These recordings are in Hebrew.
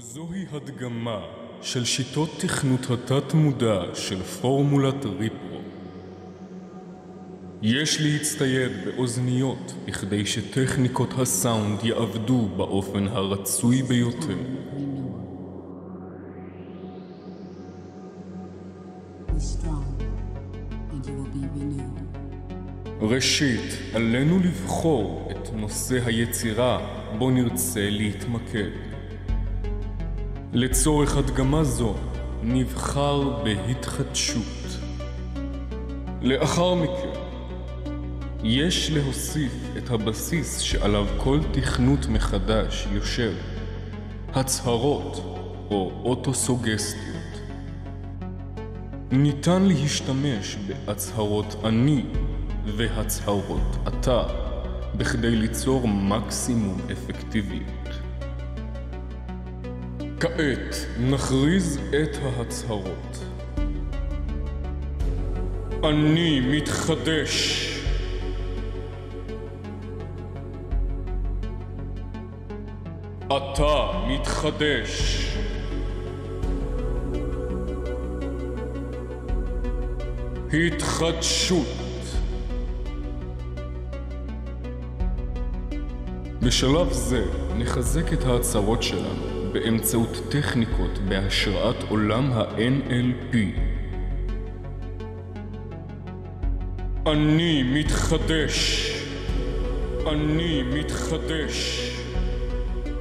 זוהי הדגמה של שיטות תכנות התת-מודע של פורמולת ריפרו. יש להצטייד באוזניות בכדי שטכניקות הסאונד יעבדו באופן הרצוי ביותר. ראשית, עלינו לבחור את נושא היצירה בו נרצה להתמקד. לצורך הדגמה זו נבחר בהתחדשות. לאחר מכן יש להוסיף את הבסיס שעליו כל תכנות מחדש יושב, הצהרות או אוטוסוגסטיות. ניתן להשתמש בהצהרות אני והצהרות אתה בכדי ליצור מקסימום אפקטיביות. כעת נכריז את ההצהרות. אני מתחדש. אתה מתחדש. התחדשות. בשלב זה נחזק את ההצהרות שלנו באמצעות טכניקות בהשראת עולם ה-NLP. אני מתחדש. אני מתחדש.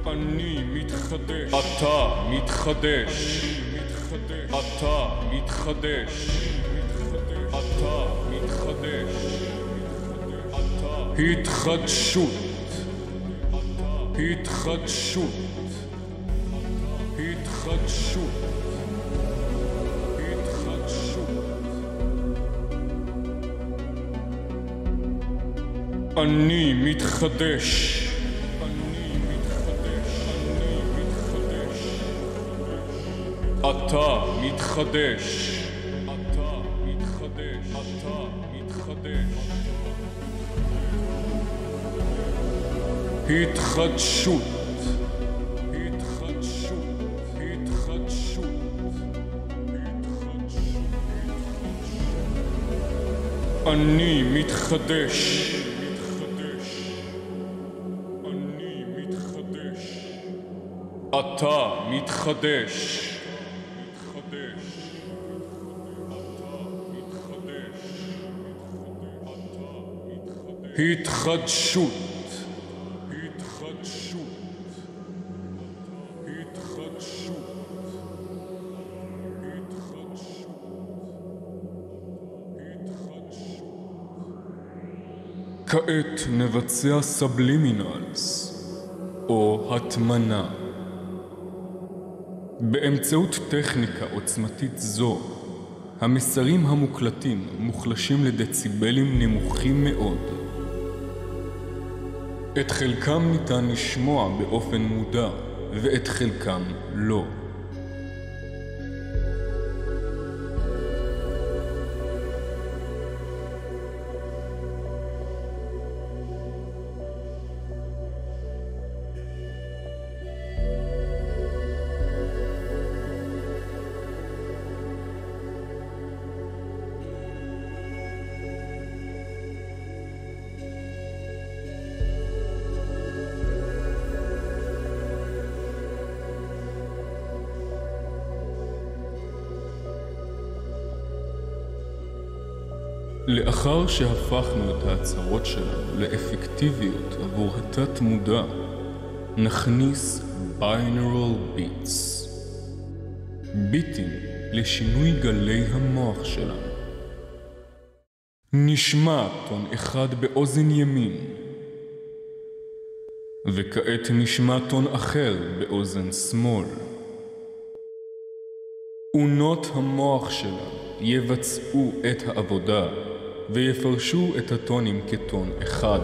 אני מתחדש. אתה מתחדש. אתה מתחדש. אתה מתחדש. התחדשות. התחדשות. התחדשות. התחדשות. אני מתחדש. אני מתחדש. אני מתחדש. אתה מתחדש. אתה מתחדש. אתה מתחדש. התחדשות. אני מתחדש. אני מתחדש. אתה מתחדש. התחדשות. התחדשות. התחדשות. כעת נבצע סבלימינלס, או הטמנה. באמצעות טכניקה עוצמתית זו, המסרים המוקלטים מוחלשים לדציבלים נמוכים מאוד. את חלקם ניתן לשמוע באופן מודע, ואת חלקם לא. לאחר שהפכנו את ההצהרות שלנו לאפקטיביות עבור התת מודע, נכניס binaural beats, ביטים לשינוי גלי המוח שלנו. נשמע טון אחד באוזן ימין, וכעת נשמע טון אחר באוזן שמאל. אונות המוח שלנו יבצעו את העבודה ויפרשו את הטונים כטון אחד.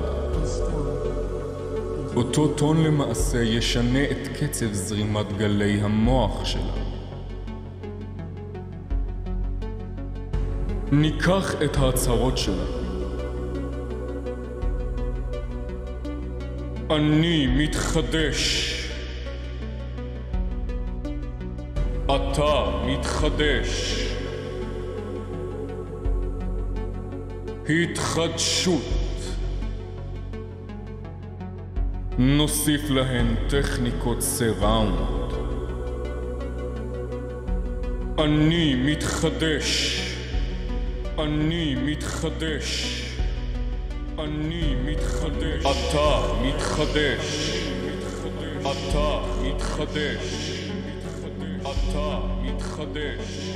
אותו טון למעשה ישנה את קצב זרימת גלי המוח שלנו. ניקח את ההצהרות שלנו. אני מתחדש. אתה מתחדש. התחדשות. נוסיף להן טכניקות סיראונד. אני מתחדש. אני מתחדש. אני מתחדש. אתה מתחדש. אתה מתחדש. אתה מתחדש.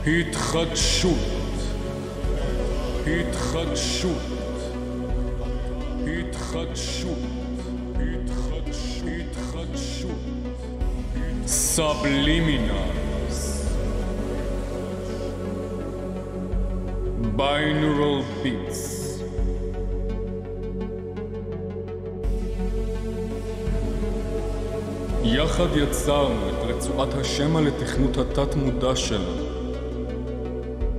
התחדשות. התחדשות. התחדשות. התחדשות. Subliminals. Binaural beats. יחד יצרנו את רצועת השמע לתכנות התת-מודע שלנו.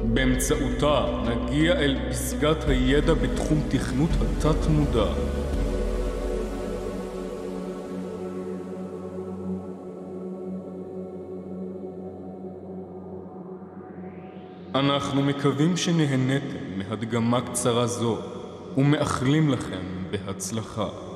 באמצעותה נגיע אל פסגת הידע בתחום תכנות התת-מודע. אנחנו מקווים שנהניתם מהדגמה קצרה זו ומאחלים לכם בהצלחה.